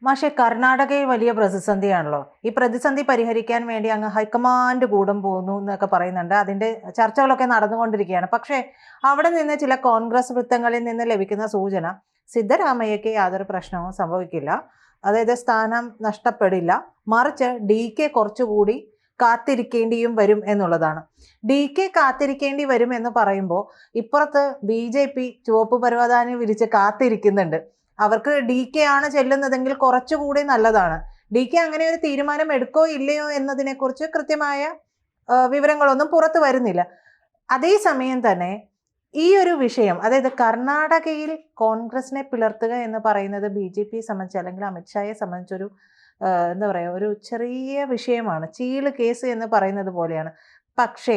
പക്ഷേ കർണാടകയിൽ വലിയ പ്രതിസന്ധിയാണല്ലോ. ഈ പ്രതിസന്ധി പരിഹരിക്കാൻ വേണ്ടി അങ്ങ് ഹൈക്കമാൻഡ് കൂടും പോകുന്നു എന്നൊക്കെ പറയുന്നുണ്ട്. അതിന്റെ ചർച്ചകളൊക്കെ നടന്നുകൊണ്ടിരിക്കുകയാണ്. പക്ഷേ അവിടെ നിന്ന് ചില കോൺഗ്രസ് വൃത്തങ്ങളിൽ നിന്ന് ലഭിക്കുന്ന സൂചന സിദ്ധരാമയ്യക്ക് യാതൊരു പ്രശ്നവും സംഭവിക്കില്ല, അതായത് സ്ഥാനം നഷ്ടപ്പെടില്ല, മറിച്ച് DK കുറച്ചുകൂടി കാത്തിരിക്കേണ്ടിയും വരും എന്നുള്ളതാണ്. DK കാത്തിരിക്കേണ്ടി വരും എന്ന് പറയുമ്പോൾ ഇപ്പുറത്ത് BJP ചുവപ്പ് പരവതാനി വിരിച്ച് കാത്തിരിക്കുന്നുണ്ട്. അവർക്ക് DK ആണ് ചെല്ലുന്നതെങ്കിൽ കുറച്ചുകൂടി നല്ലതാണ്. DK അങ്ങനെ ഒരു തീരുമാനം എടുക്കോ ഇല്ലയോ എന്നതിനെക്കുറിച്ച് കൃത്യമായ വിവരങ്ങളൊന്നും പുറത്തു വരുന്നില്ല. അതേസമയം തന്നെ ഈ ഒരു വിഷയം, അതായത് കർണാടകയിൽ കോൺഗ്രസിനെ പിളർത്തുക എന്ന് പറയുന്നത് BJPയെ സംബന്ധിച്ച് അല്ലെങ്കിൽ അമിത്ഷായെ സംബന്ധിച്ചൊരു എന്താ പറയുക, ഒരു ചെറിയ വിഷയമാണ്. ചീള് കേസ് എന്ന് പറയുന്നത് പോലെയാണ്. പക്ഷേ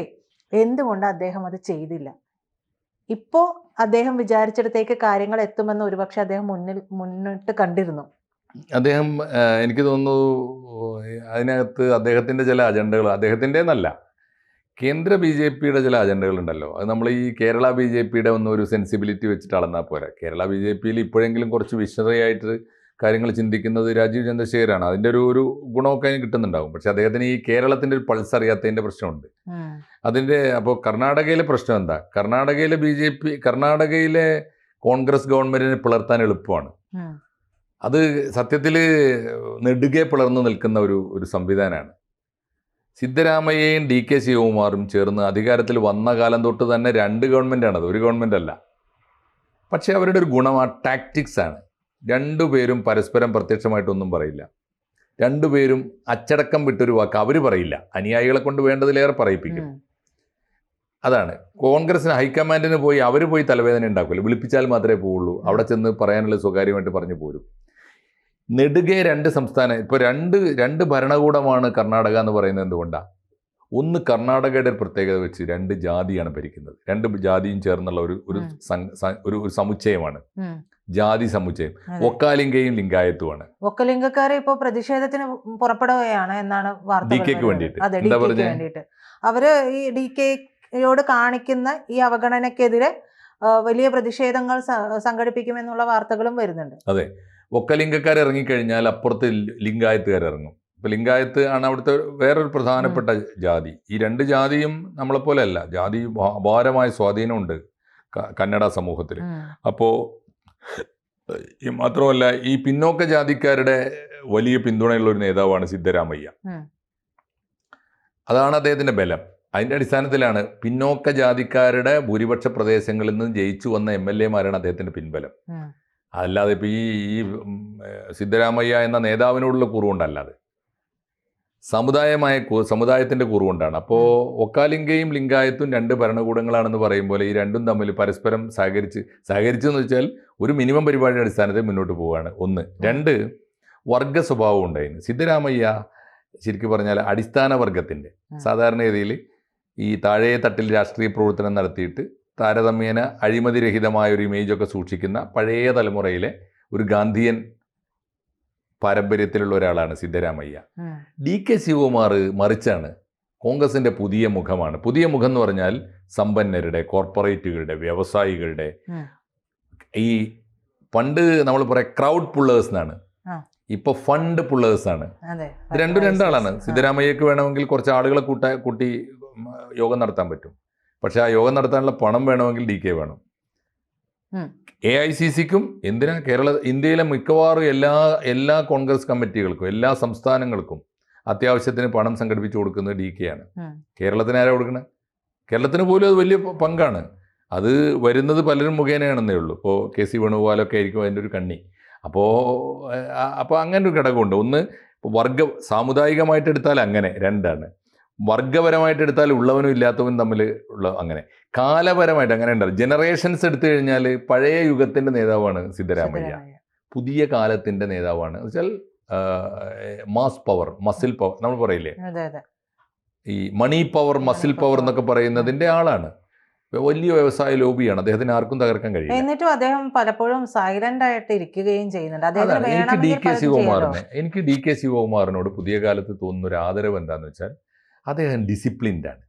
എന്തുകൊണ്ട് അദ്ദേഹം അത് ചെയ്തില്ല? ഇപ്പോൾ അദ്ദേഹം വിചാരിച്ചിടത്തേക്ക് കാര്യങ്ങൾ എത്തുമെന്ന് ഒരുപക്ഷെ അദ്ദേഹം മുന്നിട്ട് കണ്ടിരുന്നു. അദ്ദേഹം എനിക്ക് തോന്നുന്നു അതിനകത്ത് അദ്ദേഹത്തിൻ്റെ ചില അജണ്ടകൾ, അദ്ദേഹത്തിൻ്റെ എന്നല്ല, കേന്ദ്ര BJPയുടെ ചില അജണ്ടകൾ ഉണ്ടല്ലോ. അത് നമ്മൾ ഈ കേരള BJPയുടെ ഒന്നും ഒരു സെൻസിബിലിറ്റി വെച്ചിട്ട് അളന്നാൽ പോരാ. കേരള BJPയിൽ ഇപ്പോഴെങ്കിലും കുറച്ച് വിശദമായിട്ട് കാര്യങ്ങൾ ചിന്തിക്കുന്നത് രാജീവ് ചന്ദ്രശേഖരാണ്. അതിൻ്റെ ഒരു ഗുണമൊക്കെ അതിന് കിട്ടുന്നുണ്ടാവും. പക്ഷെ അദ്ദേഹത്തിന് ഈ കേരളത്തിൻ്റെ ഒരു പൾസ് അറിയാത്തതിൻ്റെ പ്രശ്നമുണ്ട്. അപ്പോൾ കർണാടകയിലെ പ്രശ്നം എന്താ? കർണാടകയിലെ BJP, കർണാടകയിലെ കോൺഗ്രസ് ഗവൺമെന്റിനെ പിളർത്താൻ എളുപ്പമാണ്. അത് സത്യത്തിൽ നെടുകെ പിളർന്നു നിൽക്കുന്ന ഒരു സംവിധാനമാണ്. സിദ്ധരാമയ്യയും DK ശിവകുമാറും ചേർന്ന് അധികാരത്തിൽ വന്ന കാലം തൊട്ട് തന്നെ രണ്ട് ഗവൺമെൻറ്റാണത്, ഒരു ഗവൺമെൻറ് അല്ല. പക്ഷേ അവരുടെ ഒരു ഗുണം ആ ടാക്ടിക്സ് ആണ്. രണ്ടുപേരും പരസ്പരം പ്രത്യക്ഷമായിട്ടൊന്നും പറയില്ല. രണ്ടുപേരും അച്ചടക്കം വിട്ടൊരു വാക്ക് അവർ പറയില്ല. അനുയായികളെ കൊണ്ട് വേണ്ടതിലേറെ പറയിപ്പിക്കും. അതാണ് കോൺഗ്രസിന് ഹൈക്കമാൻഡിന് അവർ പോയി തലവേദന ഉണ്ടാക്കില്ല. വിളിപ്പിച്ചാൽ മാത്രമേ പോവുള്ളൂ. അവിടെ ചെന്ന് പറയാനുള്ള സ്വകാര്യമായിട്ട് പറഞ്ഞു പോരും. നെടുകെ രണ്ട് സംസ്ഥാനം, ഇപ്പോൾ രണ്ട് ഭരണകൂടമാണ് കർണാടക എന്ന് പറയുന്നത്. എന്തുകൊണ്ടാണ്? ഒന്ന്, കർണാടകയുടെ പ്രത്യേകത വെച്ച് രണ്ട് ജാതിയാണ് ഭരിക്കുന്നത്. രണ്ട് ജാതിയും ചേർന്നുള്ള ഒരു സമുച്ചയമാണ്, ജാതി സമുച്ചയം. ഒക്കാലിംഗയും ലിംഗായത്തുമാണ്. ഒക്കലിംഗക്കാരെ ഇപ്പോൾ പ്രതിഷേധത്തിന് പുറപ്പെടുകയാണ് എന്നാണ് DKക്ക് വേണ്ടിയിട്ട്. അവര് ഈ DKയോട് കാണിക്കുന്ന ഈ അവഗണനക്കെതിരെ വലിയ പ്രതിഷേധങ്ങൾ സംഘടിപ്പിക്കുമെന്നുള്ള വാർത്തകളും വരുന്നുണ്ട്. അതെ, ഒക്കലിംഗക്കാർ ഇറങ്ങിക്കഴിഞ്ഞാൽ അപ്പുറത്ത് ലിംഗായത്തുകാർ ഇറങ്ങും. ഇപ്പം ലിംഗായത്ത് ആണ് അവിടുത്തെ വേറൊരു പ്രധാനപ്പെട്ട ജാതി. ഈ രണ്ട് ജാതിയും നമ്മളെപ്പോലെ അല്ല. ജാതി അപാരമായ സ്വാധീനമുണ്ട് കന്നഡ സമൂഹത്തിൽ. അപ്പോൾ മാത്രമല്ല, ഈ പിന്നോക്ക ജാതിക്കാരുടെ വലിയ പിന്തുണയുള്ള ഒരു നേതാവാണ് സിദ്ധരാമയ്യ. അതാണ് അദ്ദേഹത്തിൻ്റെ ബലം. അതിൻ്റെ അടിസ്ഥാനത്തിലാണ് പിന്നോക്ക ജാതിക്കാരുടെ ഭൂരിപക്ഷ പ്രദേശങ്ങളിൽ നിന്ന് ജയിച്ചു വന്ന MLA-മാരാണ് അദ്ദേഹത്തിൻ്റെ പിൻബലം. അല്ലാതെ ഇപ്പോൾ ഈ സിദ്ധരാമയ്യ എന്ന നേതാവിനോടുള്ള കൂറുകൊണ്ടല്ലാതെ സമുദായത്തിൻ്റെ കൂറുകൊണ്ടാണ്. അപ്പോൾ ഒക്കാലിംഗയും ലിംഗായത്തും രണ്ട് ഭരണകൂടങ്ങളാണെന്ന് പറയുമ്പോൾ ഈ രണ്ടും തമ്മിൽ പരസ്പരം സഹകരിച്ചെന്ന് വെച്ചാൽ ഒരു മിനിമം പരിപാടിയുടെ അടിസ്ഥാനത്തിൽ മുന്നോട്ട് പോവുകയാണ്. ഒന്ന്. രണ്ട്, വർഗ സ്വഭാവം ഉണ്ടായിരുന്നു. സിദ്ധരാമയ്യ ശരിക്കും പറഞ്ഞാൽ അടിസ്ഥാന വർഗത്തിൻ്റെ, സാധാരണഗതിയിൽ ഈ താഴെ തട്ടിൽ രാഷ്ട്രീയ പ്രവർത്തനം നടത്തിയിട്ട് താരതമ്യേന അഴിമതിരഹിതമായ ഒരു ഇമേജൊക്കെ സൂക്ഷിക്കുന്ന പഴയ തലമുറയിലെ ഒരു ഗാന്ധിയൻ പാരമ്പര്യത്തിലുള്ള ഒരാളാണ് സിദ്ധരാമയ്യ. DK ശിവകുമാർ മറിച്ചാണ്. കോൺഗ്രസിൻ്റെ പുതിയ മുഖമാണ്. പുതിയ മുഖം എന്ന് പറഞ്ഞാൽ സമ്പന്നരുടെ, കോർപ്പറേറ്റുകളുടെ, വ്യവസായികളുടെ, ഈ പണ്ട് നമ്മൾ പറയാം ക്രൗഡ് പുള്ളേഴ്സ് എന്നാണ്, ഇപ്പോൾ ഫണ്ട് പുള്ളേഴ്സാണ്. രണ്ടാളാണ്. സിദ്ധരാമയ്യക്ക് വേണമെങ്കിൽ കുറച്ച് ആളുകളെ കൂട്ടി യോഗം നടത്താൻ പറ്റും. പക്ഷെ ആ യോഗം നടത്താനുള്ള പണം വേണമെങ്കിൽ DK വേണം. AICCക്കും എന്തിനാ, ഇന്ത്യയിലെ മിക്കവാറും എല്ലാ കോൺഗ്രസ് കമ്മിറ്റികൾക്കും എല്ലാ സംസ്ഥാനങ്ങൾക്കും അത്യാവശ്യത്തിന് പണം സംഘടിപ്പിച്ചു കൊടുക്കുന്നത് DK ആണ്. കേരളത്തിന് ആരാ കൊടുക്കണേ? കേരളത്തിന് പോലും അത് വലിയ പങ്കാണ്. അത് വരുന്നത് പലരും മുഖേനയാണെന്നേ ഉള്ളൂ. ഇപ്പോൾ KC വേണുഗോപാലൊക്കെ ആയിരിക്കും അതിൻ്റെ ഒരു കണ്ണി. അപ്പോൾ അങ്ങനെ ഒരു ഘടകമുണ്ട്. ഒന്ന്, സാമുദായികമായിട്ട് എടുത്താൽ അങ്ങനെ രണ്ടാണ്. വർഗപരമായിട്ട് എടുത്താൽ ഉള്ളവനും ഇല്ലാത്തവനും തമ്മിൽ ഉള്ള അങ്ങനെ. കാലപരമായിട്ട് അങ്ങനെ ഉണ്ടാവും. ജനറേഷൻസ് എടുത്തു കഴിഞ്ഞാൽ പഴയ യുഗത്തിൻ്റെ നേതാവാണ് സിദ്ധരാമയ്യ. പുതിയ കാലത്തിൻ്റെ നേതാവാണ്. എന്ന് വെച്ചാൽ മാസ് പവർ, മസിൽ പവർ നമ്മൾ പറയില്ലേ, ഈ മണി പവർ, മസിൽ പവർ എന്നൊക്കെ പറയുന്നതിൻ്റെ ആളാണ്. വലിയ വ്യവസായ ലോബിയാണ്. അദ്ദേഹത്തിന് ആർക്കും തകർക്കാൻ കഴിയും. എന്നിട്ടും അദ്ദേഹം പലപ്പോഴും സൈലന്റ് ആയിട്ട് ഇരിക്കുകയും ചെയ്യുന്നുണ്ട്. എനിക്ക് DK ശിവകുമാറിനോട് പുതിയ കാലത്ത് തോന്നുന്ന ഒരു ആദരവ് എന്താണെന്ന് വെച്ചാൽ അദ്ദേഹം ഡിസിപ്ലിൻഡ് ആണ്.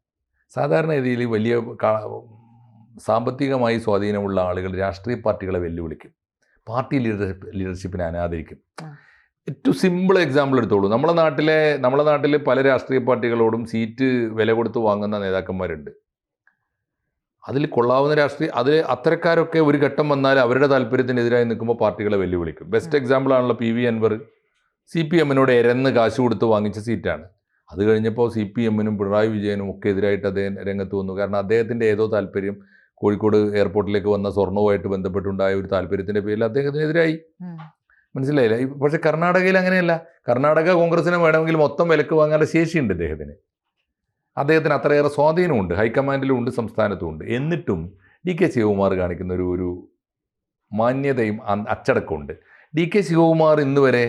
സാധാരണ രീതിയിൽ വലിയ സാമ്പത്തികമായി സ്വാധീനമുള്ള ആളുകൾ രാഷ്ട്രീയ പാർട്ടികളെ വെല്ലുവിളിക്കും, പാർട്ടി ലീഡർഷിപ്പിനെ അനാദരിക്കും. ഏറ്റവും സിമ്പിൾ എക്സാമ്പിൾ എടുത്തോളൂ. നമ്മളെ നാട്ടിൽ പല രാഷ്ട്രീയ പാർട്ടികളോടും സീറ്റ് വില കൊടുത്ത് വാങ്ങുന്ന നേതാക്കന്മാരുണ്ട്. അതിൽ കൊള്ളാവുന്ന അതിൽ അത്തരക്കാരൊക്കെ ഒരു ഘട്ടം വന്നാൽ അവരുടെ താല്പര്യത്തിനെതിരായി നിൽക്കുമ്പോൾ പാർട്ടികളെ വെല്ലുവിളിക്കും. ബെസ്റ്റ് എക്സാമ്പിൾ ആണല്ലോ PV അൻവർ. CPM-നോട് എരന്ന് കാശ് കൊടുത്ത് വാങ്ങിച്ച സീറ്റാണ്. അത് കഴിഞ്ഞപ്പോൾ CPM-നും പിണറായി വിജയനും ഒക്കെ എതിരായിട്ട് അദ്ദേഹം രംഗത്ത് വന്നു. കാരണം അദ്ദേഹത്തിൻ്റെ ഏതോ താല്പര്യം, കോഴിക്കോട് എയർപോർട്ടിലേക്ക് വന്ന സ്വർണവുമായിട്ട് ബന്ധപ്പെട്ടുണ്ടായ ഒരു താല്പര്യത്തിൻ്റെ പേരിൽ അദ്ദേഹത്തിനെതിരായി. മനസ്സിലായില്ല? പക്ഷേ കർണാടകയിൽ അങ്ങനെയല്ല. കർണാടക കോൺഗ്രസിനെ വേണമെങ്കിൽ മൊത്തം വിലക്ക് വാങ്ങാനുള്ള ശേഷിയുണ്ട് അദ്ദേഹത്തിന് അത്രയേറെ സ്വാധീനമുണ്ട്, ഹൈക്കമാൻഡിലും ഉണ്ട്, സംസ്ഥാനത്തും ഉണ്ട്. എന്നിട്ടും DK ശിവകുമാർ കാണിക്കുന്ന ഒരു മാന്യതയും അച്ചടക്കമുണ്ട്. DK ശിവകുമാർ ഇന്ന് വരെ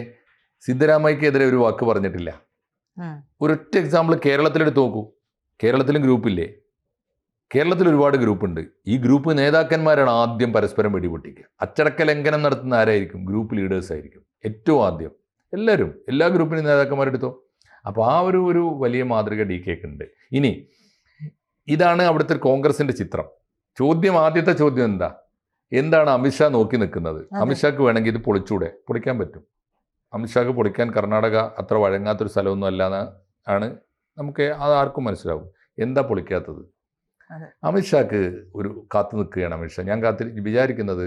സിദ്ധരാമയ്ക്കെതിരെ ഒരു വാക്ക് പറഞ്ഞിട്ടില്ല. ഒരൊറ്റ എക്സാമ്പിൾ കേരളത്തിലെടുത്ത് നോക്കൂ. കേരളത്തിലും ഗ്രൂപ്പില്ലേ? കേരളത്തിൽ ഒരുപാട് ഗ്രൂപ്പുണ്ട്. ഈ ഗ്രൂപ്പ് നേതാക്കന്മാരാണ് ആദ്യം പരസ്പരം വെടിപൊട്ടിക്കുക. അച്ചടക്ക ലംഘനം നടത്തുന്ന ആരായിരിക്കും? ഗ്രൂപ്പ് ലീഡേഴ്സ് ആയിരിക്കും ഏറ്റവും ആദ്യം. എല്ലാ ഗ്രൂപ്പിനും നേതാക്കന്മാരെടുത്തോ. അപ്പോൾ ആ ഒരു വലിയ മാതൃക DKക്ക് ഉണ്ട്. ഇനി ഇതാണ് അവിടുത്തെ കോൺഗ്രസിൻ്റെ ചിത്രം. ആദ്യത്തെ ചോദ്യം എന്താണ് അമിത്ഷാ നോക്കി നിൽക്കുന്നത്? അമിത്ഷാക്ക് വേണമെങ്കിൽ ഇത് പൊളിക്കാൻ പറ്റും. അമിത്ഷാക്ക് പൊളിക്കാൻ കർണാടക അത്ര വഴങ്ങാത്തൊരു സ്ഥലമൊന്നും അല്ലാന്ന് ആണ് നമുക്ക് ആർക്കും മനസ്സിലാവും. എന്താ പൊളിക്കാത്തത്? അമിത്ഷാക്ക് കാത്തു നിൽക്കുകയാണ് അമിത്ഷാ. ഞാൻ വിചാരിക്കുന്നത്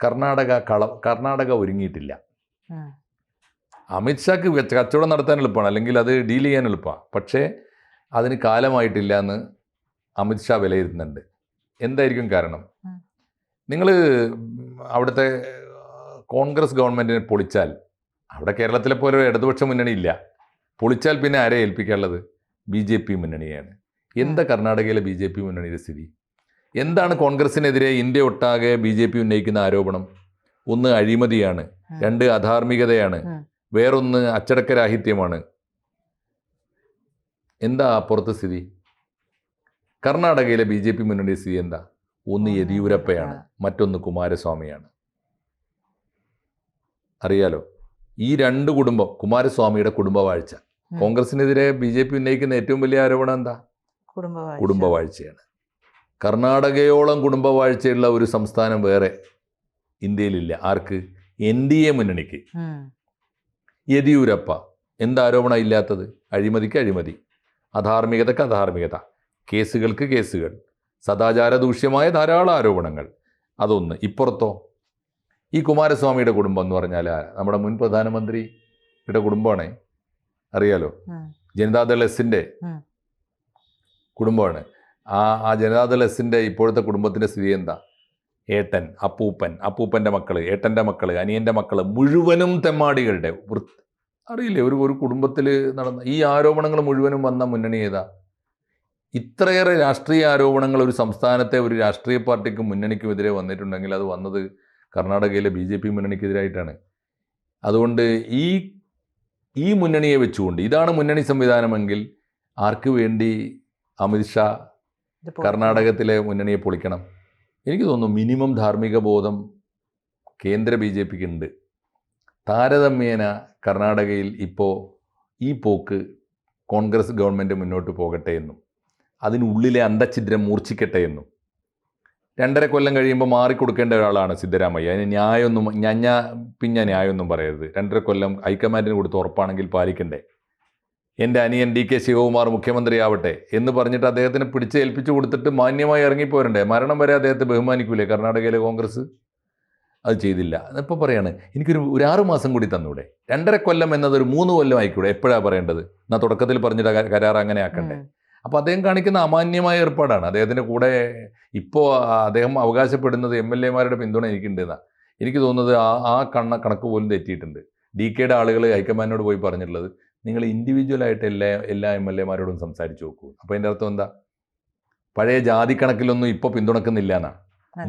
കർണാടക ഒരുങ്ങിയിട്ടില്ല. അമിത്ഷാക്ക് കച്ചവടം നടത്താൻ എളുപ്പമാണ്, അല്ലെങ്കിൽ അത് ഡീൽ ചെയ്യാൻ എളുപ്പമാണ്. പക്ഷേ അതിന് കാലമായിട്ടില്ല എന്ന് അമിത്ഷാ വിലയിരുത്തുന്നുണ്ട്. എന്തായിരിക്കും കാരണം? നിങ്ങൾ അവിടുത്തെ കോൺഗ്രസ് ഗവൺമെൻറ്റിനെ പൊളിച്ചാൽ, അവിടെ കേരളത്തിലെ പോലെ ഒരു ഇടതുപക്ഷ മുന്നണി ഇല്ല, പൊളിച്ചാൽ പിന്നെ ആരെ ഏൽപ്പിക്കാനുള്ളത്? BJP മുന്നണിയാണ്. എന്താ കർണാടകയിലെ BJP മുന്നണിയുടെ സ്ഥിതി? എന്താണ് കോൺഗ്രസിനെതിരെ ഇന്ത്യ ഒട്ടാകെ BJP ഉന്നയിക്കുന്ന ആരോപണം? ഒന്ന് അഴിമതിയാണ്, രണ്ട് അധാർമികതയാണ്, വേറൊന്ന് അച്ചടക്കരാഹിത്യമാണ്. എന്താ പുറത്ത് സ്ഥിതി? കർണാടകയിലെ BJP മുന്നണിയുടെ സ്ഥിതി എന്താ? ഒന്ന് യെദ്യൂരപ്പയാണ്, മറ്റൊന്ന് കുമാരസ്വാമിയാണ്. അറിയാലോ, ഈ രണ്ട് കുടുംബം, കുമാരസ്വാമിയുടെ കുടുംബവാഴ്ച. കോൺഗ്രസിനെതിരെ BJP ഉന്നയിക്കുന്ന ഏറ്റവും വലിയ ആരോപണം എന്താ? കുടുംബവാഴ്ചയാണ്. കർണാടകയോളം കുടുംബവാഴ്ചയുള്ള ഒരു സംസ്ഥാനം വേറെ ഇന്ത്യയിലില്ല. ആർക്ക്? NDA മുന്നണിക്ക്. യെദ്യൂരപ്പ. എന്താരോപണം ഇല്ലാത്തത്? അഴിമതിക്ക് അഴിമതി, അധാർമികതയ്ക്ക് അധാർമികത, കേസുകൾക്ക് കേസുകൾ, സദാചാര ദൂഷ്യമായ ധാരാളം ആരോപണങ്ങൾ. അതൊന്ന്. ഇപ്പുറത്തോ ഈ കുമാരസ്വാമിയുടെ കുടുംബം എന്ന് പറഞ്ഞാൽ നമ്മുടെ മുൻ പ്രധാനമന്ത്രിയുടെ കുടുംബമാണ്. അറിയാലോ, ജനതാദൾ എസിൻ്റെ കുടുംബമാണ്. ആ ജനതാദൾ എസിൻ്റെ ഇപ്പോഴത്തെ കുടുംബത്തിൻ്റെ സ്ഥിതി എന്താ? ഏട്ടൻ, അപ്പൂപ്പൻ്റെ മക്കൾ, ഏട്ടൻ്റെ മക്കൾ, അനിയൻ്റെ മക്കൾ മുഴുവനും തെമ്മാടികളുടെ അറിയില്ലേ? ഒരു കുടുംബത്തിൽ നടന്ന ഈ ആരോപണങ്ങൾ മുഴുവനും വന്ന മുന്നണി ഏതാ? ഇത്രയേറെ രാഷ്ട്രീയ ആരോപണങ്ങൾ ഒരു സംസ്ഥാനത്തെ ഒരു രാഷ്ട്രീയ പാർട്ടിക്കും മുന്നണിക്കുമെതിരെ വന്നിട്ടുണ്ടെങ്കിൽ അത് വന്നത് കർണാടകയിലെ BJP മുന്നണിക്കെതിരായിട്ടാണ്. അതുകൊണ്ട് ഈ മുന്നണിയെ വെച്ചുകൊണ്ട്, ഇതാണ് മുന്നണി സംവിധാനമെങ്കിൽ ആർക്ക് വേണ്ടി അമിത്ഷാ കർണാടകത്തിലെ മുന്നണിയെ പൊളിക്കണം? എനിക്ക് തോന്നുന്നു മിനിമം ധാർമ്മിക ബോധം കേന്ദ്ര BJPക്ക് ഉണ്ട്. താരതമ്യേന കർണാടകയിൽ ഇപ്പോൾ ഈ പോക്ക് കോൺഗ്രസ് ഗവൺമെൻറ് മുന്നോട്ട് പോകട്ടെ എന്നും അതിനുള്ളിലെ അന്തഛിദ്രം മൂർച്ഛിക്കട്ടെ എന്നും 2.5 കൊല്ലം കഴിയുമ്പോൾ മാറിക്കൊടുക്കേണ്ട ഒരാളാണ് സിദ്ധരാമയ്യ. അതിന് ന്യായമൊന്നും പറയരുത്. 2.5 കൊല്ലം ഹൈക്കമാൻഡിന് കൊടുത്ത് ഉറപ്പാണെങ്കിൽ പാലിക്കണ്ടേ? എൻ്റെ അനിയൻ DK ശിവകുമാർ മുഖ്യമന്ത്രിയാവട്ടെ എന്ന് പറഞ്ഞിട്ട് അദ്ദേഹത്തിന് ഏൽപ്പിച്ചു കൊടുത്തിട്ട് മാന്യമായി ഇറങ്ങിപ്പോരണ്ടേ? മരണം വരെ അദ്ദേഹത്തെ ബഹുമാനിക്കൂലേ കർണാടകയിലെ കോൺഗ്രസ്? അത് ചെയ്തില്ല. ഇപ്പോൾ പറയാണ് എനിക്കൊരു 6 മാസം കൂടി തന്നൂടെ? 2.5 കൊല്ലം എന്നതൊരു 3 കൊല്ലം ആയിക്കൂടെ? എപ്പോഴാണ് പറയേണ്ടത്? എന്നാൽ തുടക്കത്തിൽ പറഞ്ഞിട്ട് കരാർ അങ്ങനെ ആക്കണ്ടേ? അപ്പോൾ അദ്ദേഹം കാണിക്കുന്ന അമാന്യമായ ഏർപ്പാടാണ്. അദ്ദേഹത്തിൻ്റെ കൂടെ ഇപ്പോൾ അദ്ദേഹം അവകാശപ്പെടുന്നത് MLA-മാരുടെ പിന്തുണ എനിക്കുണ്ടെന്നാണ്. എനിക്ക് തോന്നുന്നത് ആ കണക്ക് പോലും തെറ്റിയിട്ടുണ്ട്. DKയുടെ ആളുകൾ ഹൈക്കമാൻഡിനോട് പോയി പറഞ്ഞിട്ടുള്ളത്, നിങ്ങൾ ഇൻഡിവിജ്വലായിട്ട് എല്ലാ MLA-മാരോടും സംസാരിച്ച് നോക്കൂ. അപ്പോൾ അതിൻ്റെ അർത്ഥം എന്താ? പഴയ ജാതി കണക്കിലൊന്നും ഇപ്പോൾ പിന്തുണക്കുന്നില്ല എന്നാണ്.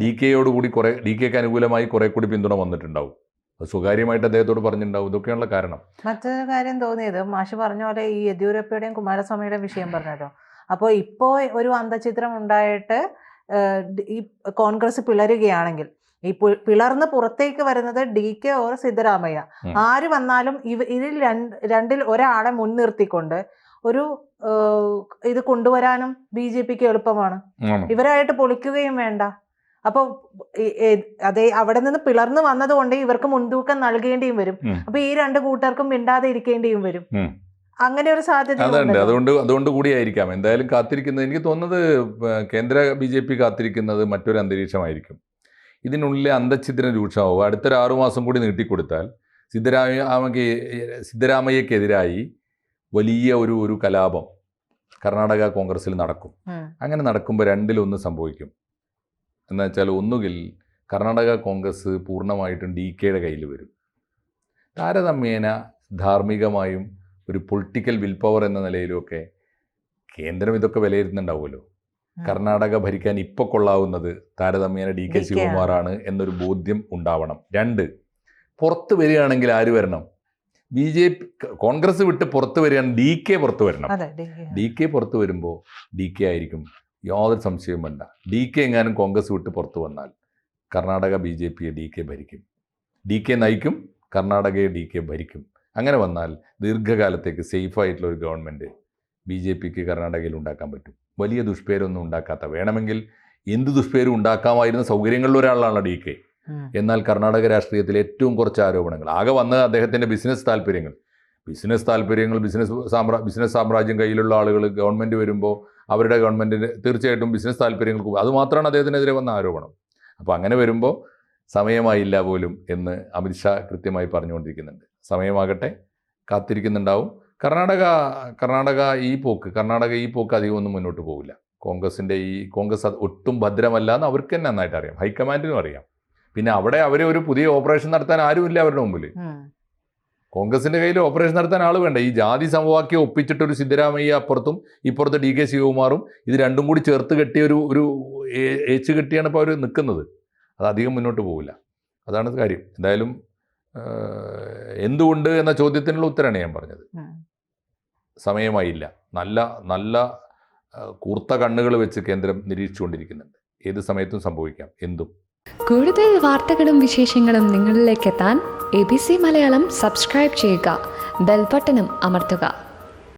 DKക്ക് അനുകൂലമായി കുറെ കൂടി പിന്തുണ വന്നിട്ടുണ്ടാവും. അത് സ്വകാര്യമായിട്ട് അദ്ദേഹത്തോട് പറഞ്ഞിട്ടുണ്ടാവും. ഇതൊക്കെയുള്ള കാരണം. മറ്റൊരു കാര്യം തോന്നിയത്, മാഷ് പറഞ്ഞ പോലെ ഈ യെദ്യൂരപ്പയുടെയും കുമാരസ്വാമിയുടെയും വിഷയം പറഞ്ഞല്ലോ. അപ്പോൾ ഇപ്പോൾ ഒരു അന്തചിത്രം ഉണ്ടായിട്ട് ഈ കോൺഗ്രസ് പിളരുകയാണെങ്കിൽ, ഈ പിളർന്ന് പുറത്തേക്ക് വരുന്നത് DK ഓർ സിദ്ധരാമയ്യ, ആര് വന്നാലും ഇതിൽ രണ്ടിൽ ഒരാളെ മുൻനിർത്തിക്കൊണ്ട് ഒരു ഇത് കൊണ്ടുവരാനും BJPക്ക് എളുപ്പമാണ്. ഇവരായിട്ട് പൊളിക്കുകയും വേണ്ട. അപ്പോൾ അതേ അവിടെ നിന്ന് പിളർന്നു വന്നതുകൊണ്ട് ഇവർക്ക് മുൻതൂക്കം നൽകേണ്ടിയും വരും. അപ്പൊ ഈ രണ്ട് കൂട്ടർക്കും മിണ്ടാതെ ഇരിക്കേണ്ടിയും വരും. അങ്ങനെ ഒരു സാധ്യത അതുണ്ട്. അതുകൊണ്ട് കൂടിയായിരിക്കാം എന്തായാലും കാത്തിരിക്കുന്നത്. എനിക്ക് തോന്നുന്നത് കേന്ദ്ര BJP കാത്തിരിക്കുന്നത് മറ്റൊരു അന്തരീക്ഷമായിരിക്കും. ഇതിനുള്ളിലെ അന്തഛിദ്രം രൂക്ഷമാവുക. അടുത്തൊരു 6 മാസം കൂടി നീട്ടിക്കൊടുത്താൽ സിദ്ധരാമയ്യക്കെതിരായി വലിയ ഒരു കലാപം കർണാടക കോൺഗ്രസിൽ നടക്കും. അങ്ങനെ നടക്കുമ്പോൾ രണ്ടിലൊന്ന് സംഭവിക്കും. എന്ന് വെച്ചാൽ ഒന്നുകിൽ കർണാടക കോൺഗ്രസ് പൂർണ്ണമായിട്ടും DKയുടെ കയ്യിൽ വരും. താരതമ്യേന ധാർമ്മികമായും ഒരു പൊളിറ്റിക്കൽ വിൽ പവർ എന്ന നിലയിലുമൊക്കെ കേന്ദ്രം ഇതൊക്കെ വിലയിരുത്തുന്നുണ്ടാവുമല്ലോ. കർണാടക ഭരിക്കാൻ ഇപ്പോൾ കൊള്ളാവുന്നത് താരതമ്യേന DK ശിവകുമാറാണ് എന്നൊരു ബോധ്യം ഉണ്ടാവണം. 2, പുറത്ത് വരികയാണെങ്കിൽ ആര് വരണം? BJP കോൺഗ്രസ് വിട്ട് പുറത്ത് വരികയാണ് DK പുറത്ത് വരണം. DK പുറത്ത് വരുമ്പോൾ DK ആയിരിക്കും, യാതൊരു സംശയവും വേണ്ട. DK എങ്ങാനും കോൺഗ്രസ് വിട്ട് പുറത്ത് വന്നാൽ കർണാടക BJPയെ DK ഭരിക്കും. DK നയിക്കും, കർണാടകയെ DK ഭരിക്കും. അങ്ങനെ വന്നാൽ ദീർഘകാലത്തേക്ക് സേഫായിട്ടുള്ള ഒരു ഗവൺമെൻറ് BJPക്ക് കർണാടകയിൽ ഉണ്ടാക്കാൻ പറ്റും. വലിയ ദുഷ്പേരൊന്നും ഉണ്ടാക്കാത്ത, വേണമെങ്കിൽ എന്ത് ദുഷ്പേരും ഉണ്ടാക്കാമായിരുന്ന സൗകര്യങ്ങളിൽ ഒരാളാണ് DK. എന്നാൽ കർണാടക രാഷ്ട്രീയത്തിൽ ഏറ്റവും കുറച്ച് ആരോപണങ്ങൾ ആകെ വന്നത് അദ്ദേഹത്തിൻ്റെ ബിസിനസ് താല്പര്യങ്ങൾ, ബിസിനസ് സാമ്രാജ്യം കയ്യിലുള്ള ആളുകൾ ഗവൺമെൻറ് വരുമ്പോൾ അവരുടെ ഗവൺമെൻറ്റിന് തീർച്ചയായിട്ടും ബിസിനസ് താല്പര്യങ്ങൾക്ക് അതുമാത്രമാണ് അദ്ദേഹത്തിനെതിരെ വന്ന ആരോപണം. അപ്പോൾ അങ്ങനെ വരുമ്പോൾ സമയമായില്ല പോലും എന്ന് അമിത്ഷാ കൃത്യമായി പറഞ്ഞുകൊണ്ടിരിക്കുന്നുണ്ട്. സമയമാകട്ടെ, കാത്തിരിക്കുന്നുണ്ടാവും. കർണാടക ഈ പോക്ക് അധികമൊന്നും മുന്നോട്ട് പോകില്ല. കോൺഗ്രസ് ഒട്ടും ഭദ്രമല്ല എന്ന് അവർക്ക് തന്നെ നന്നായിട്ട് അറിയാം, ഹൈക്കമാൻഡിനും അറിയാം. പിന്നെ അവിടെ ഒരു പുതിയ ഓപ്പറേഷൻ നടത്താൻ ആരുമില്ല അവരുടെ മുമ്പിൽ. കോൺഗ്രസിൻ്റെ കയ്യിൽ ഓപ്പറേഷൻ നടത്താൻ ആൾ വേണ്ട. ഈ ജാതി സമവാക്യം ഒപ്പിച്ചിട്ടൊരു സിദ്ധരാമയ്യ അപ്പുറത്തും ഇപ്പുറത്ത് DK ശിവകുമാറും ഇത് രണ്ടും കൂടി ചേർത്ത് കെട്ടിയ ഒരു ഏച്ച് കെട്ടിയാണ് ഇപ്പോൾ അവർ നിൽക്കുന്നത്. അത് അധികം മുന്നോട്ട് പോകില്ല. അതാണ് കാര്യം. എന്തായാലും എന്തുകൊണ്ട് എന്ന ചോദ്യത്തിനുള്ള ഉത്തരമാണ് ഞാൻ പറഞ്ഞത്. സമയമായില്ല. നല്ല കൂർത്ത കണ്ണുകൾ വെച്ച് കേന്ദ്രം നിരീക്ഷിച്ചുകൊണ്ടിരിക്കുന്നുണ്ട്. ഏത് സമയത്തും സംഭവിക്കാം എന്തും. കൂടുതൽ വാർത്തകളും വിശേഷങ്ങളും നിങ്ങളിലേക്ക് എത്താൻ ABC മലയാളം സബ്സ്ക്രൈബ് ചെയ്യുക, ബെൽ ബട്ടണും അമർത്തുക.